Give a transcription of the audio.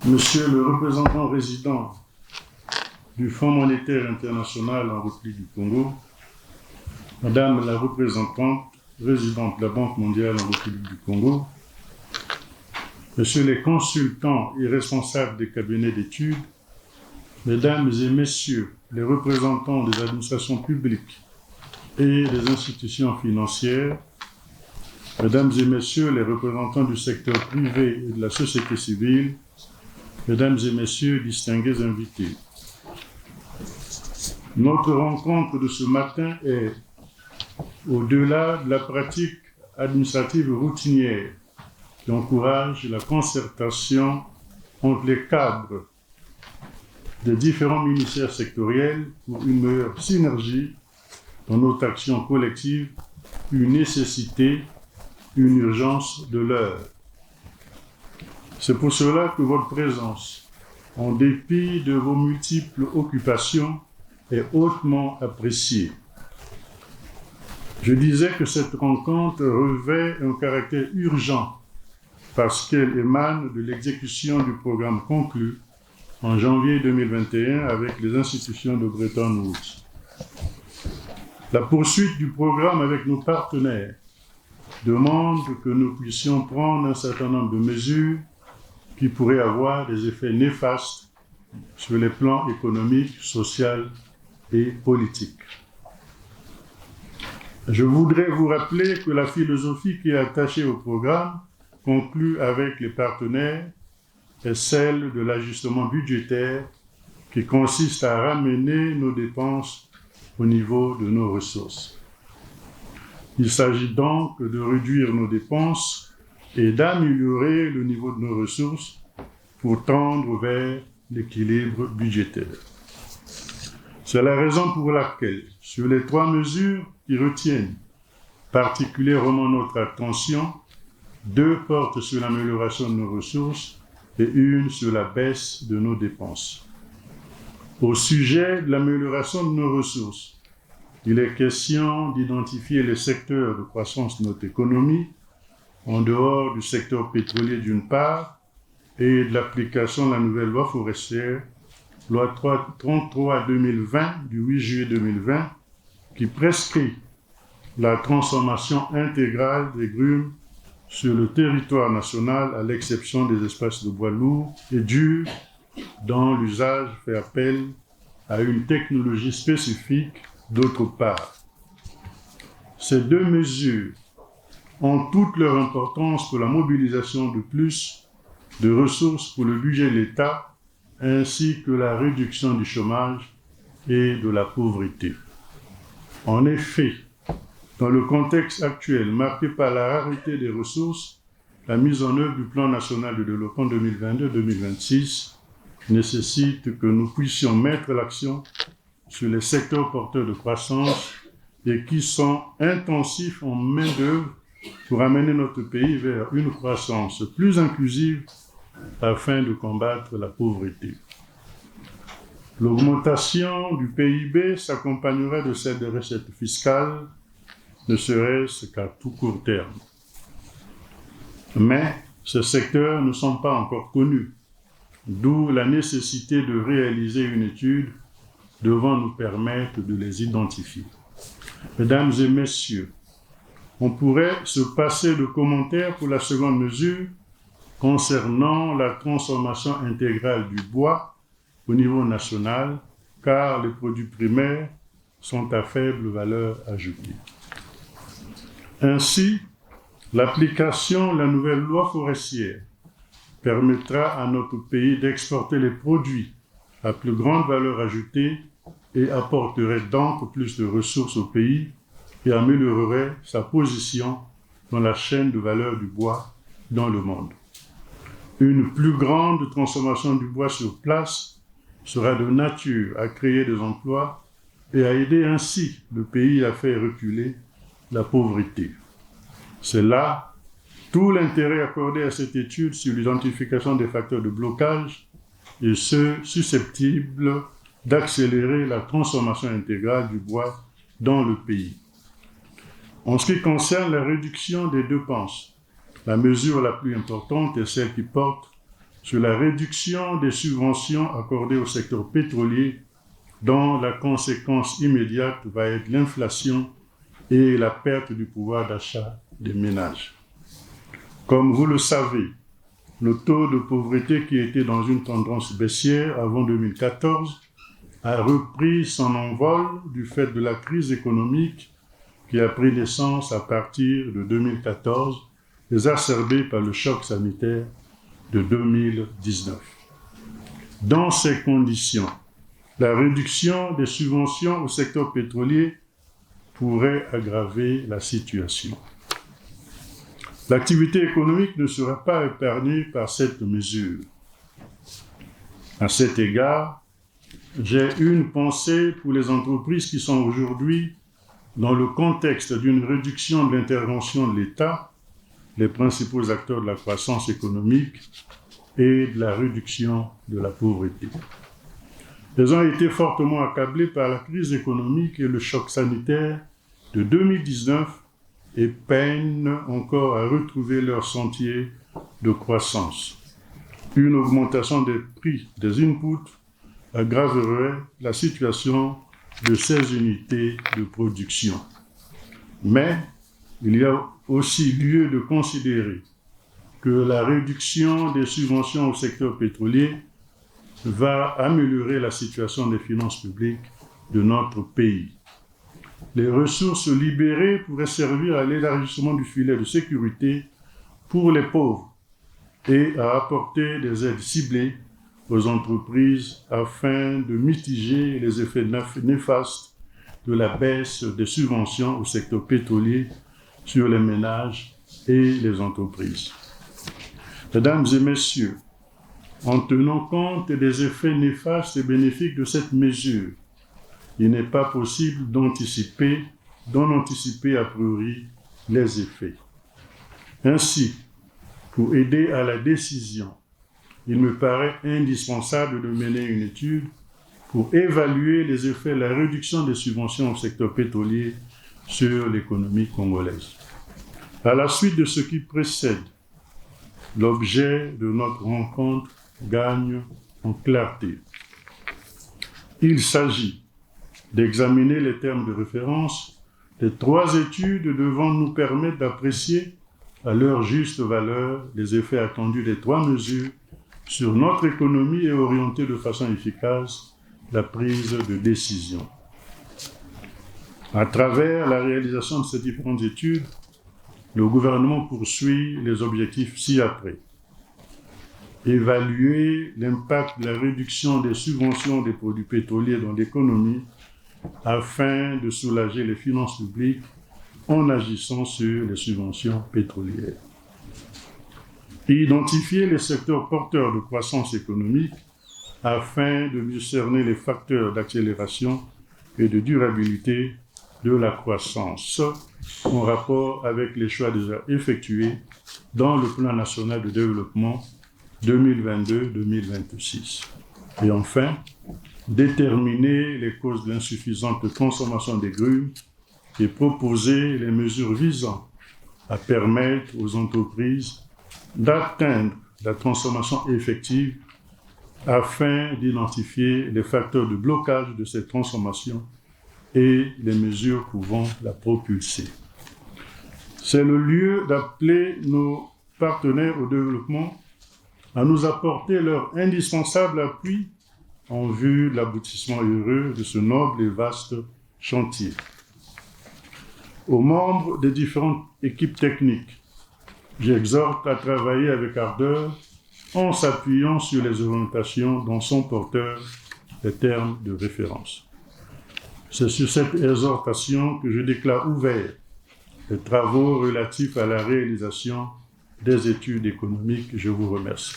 Monsieur le représentant résident du Fonds monétaire international en République du Congo, Madame la représentante résidente de la Banque mondiale en République du Congo, Messieurs les consultants et responsables des cabinets d'études, Mesdames et Messieurs les représentants des administrations publiques et des institutions financières, Mesdames et Messieurs les représentants du secteur privé et de la société civile, Mesdames et Messieurs, distingués invités. Notre rencontre de ce matin est, au-delà de la pratique administrative routinière qui encourage la concertation entre les cadres des différents ministères sectoriels pour une meilleure synergie dans notre action collective, une nécessité, une urgence de l'heure. C'est pour cela que votre présence, en dépit de vos multiples occupations, est hautement appréciée. Je disais que cette rencontre revêt un caractère urgent parce qu'elle émane de l'exécution du programme conclu en janvier 2021 avec les institutions de Bretton Woods. La poursuite du programme avec nos partenaires demande que nous puissions prendre un certain nombre de mesures qui pourraient avoir des effets néfastes sur les plans économiques, sociaux et politiques. Je voudrais vous rappeler que la philosophie qui est attachée au programme, conclu avec les partenaires, est celle de l'ajustement budgétaire qui consiste à ramener nos dépenses au niveau de nos ressources. Il s'agit donc de réduire nos dépenses et d'améliorer le niveau de nos ressources pour tendre vers l'équilibre budgétaire. C'est la raison pour laquelle, sur les 3 mesures qui retiennent particulièrement notre attention, 2 portent sur l'amélioration de nos ressources et 1 sur la baisse de nos dépenses. Au sujet de l'amélioration de nos ressources, il est question d'identifier les secteurs de croissance de notre économie, en dehors du secteur pétrolier d'une part, et de l'application de la nouvelle loi forestière, loi 33/2020 du 8 juillet 2020, qui prescrit la transformation intégrale des grumes sur le territoire national, à l'exception des espaces de bois lourds et durs, dont l'usage fait appel à une technologie spécifique d'autre part. Ces 2 mesures ont toute leur importance pour la mobilisation de plus de ressources pour le budget de l'État, ainsi que la réduction du chômage et de la pauvreté. En effet, dans le contexte actuel marqué par la rareté des ressources, la mise en œuvre du Plan national de développement 2022-2026 nécessite que nous puissions mettre l'accent sur les secteurs porteurs de croissance et qui sont intensifs en main-d'œuvre pour amener notre pays vers une croissance plus inclusive afin de combattre la pauvreté. L'augmentation du PIB s'accompagnera de celle des recettes fiscales, ne serait-ce qu'à tout court terme. Mais ces secteurs ne sont pas encore connus, d'où la nécessité de réaliser une étude devant nous permettre de les identifier. Mesdames et Messieurs, on pourrait se passer de commentaires pour la seconde mesure concernant la transformation intégrale du bois au niveau national, car les produits primaires sont à faible valeur ajoutée. Ainsi, l'application de la nouvelle loi forestière permettra à notre pays d'exporter les produits à plus grande valeur ajoutée et apporterait donc plus de ressources au pays et améliorerait sa position dans la chaîne de valeur du bois dans le monde. Une plus grande transformation du bois sur place sera de nature à créer des emplois et à aider ainsi le pays à faire reculer la pauvreté. C'est là tout l'intérêt accordé à cette étude sur l'identification des facteurs de blocage et ceux susceptibles d'accélérer la transformation intégrale du bois dans le pays. En ce qui concerne la réduction des dépenses, La mesure la plus importante est celle qui porte sur la réduction des subventions accordées au secteur pétrolier, dont la conséquence immédiate va être l'inflation et la perte du pouvoir d'achat des ménages. Comme vous le savez, le taux de pauvreté qui était dans une tendance baissière avant 2014 a repris son envol du fait de la crise économique qui a pris naissance à partir de 2014, exacerbée par le choc sanitaire de 2019. Dans ces conditions, la réduction des subventions au secteur pétrolier pourrait aggraver la situation. L'activité économique ne sera pas épargnée par cette mesure. À cet égard, j'ai une pensée pour les entreprises qui sont aujourd'hui dans le contexte d'une réduction de l'intervention de l'État, les principaux acteurs de la croissance économique et de la réduction de la pauvreté. Elles ont été fortement accablées par la crise économique et le choc sanitaire de 2019 et peinent encore à retrouver leur sentier de croissance. Une augmentation des prix des inputs aggraverait la situation de ces unités de production. Mais il y a aussi lieu de considérer que la réduction des subventions au secteur pétrolier va améliorer la situation des finances publiques de notre pays. Les ressources libérées pourraient servir à l'élargissement du filet de sécurité pour les pauvres et à apporter des aides ciblées aux entreprises afin de mitiger les effets néfastes de la baisse des subventions au secteur pétrolier sur les ménages et les entreprises. Mesdames et messieurs, en tenant compte des effets néfastes et bénéfiques de cette mesure, il n'est pas possible d'en anticiper a priori les effets. Ainsi, pour aider à la décision, il me paraît indispensable de mener une étude pour évaluer les effets de la réduction des subventions au secteur pétrolier sur l'économie congolaise. À la suite de ce qui précède, l'objet de notre rencontre gagne en clarté. Il s'agit d'examiner les termes de référence des 3 études devant nous permettre d'apprécier à leur juste valeur les effets attendus des 3 mesures sur notre économie et orienter de façon efficace la prise de décision. À travers la réalisation de ces différentes études, le gouvernement poursuit les objectifs ci-après. Évaluer l'impact de la réduction des subventions des produits pétroliers dans l'économie afin de soulager les finances publiques en agissant sur les subventions pétrolières. Identifier les secteurs porteurs de croissance économique afin de mieux cerner les facteurs d'accélération et de durabilité de la croissance en rapport avec les choix déjà effectués dans le plan national de développement 2022-2026. Et enfin, déterminer les causes de l'insuffisante consommation des grumes et proposer les mesures visant à permettre aux entreprises d'atteindre la transformation effective afin d'identifier les facteurs de blocage de cette transformation et les mesures pouvant la propulser. C'est le lieu d'appeler nos partenaires au développement à nous apporter leur indispensable appui en vue de l'aboutissement heureux de ce noble et vaste chantier. Aux membres des différentes équipes techniques, j'exhorte à travailler avec ardeur en s'appuyant sur les orientations dont sont porteurs les termes de référence. C'est sur cette exhortation que je déclare ouverts les travaux relatifs à la réalisation des études économiques. Je vous remercie.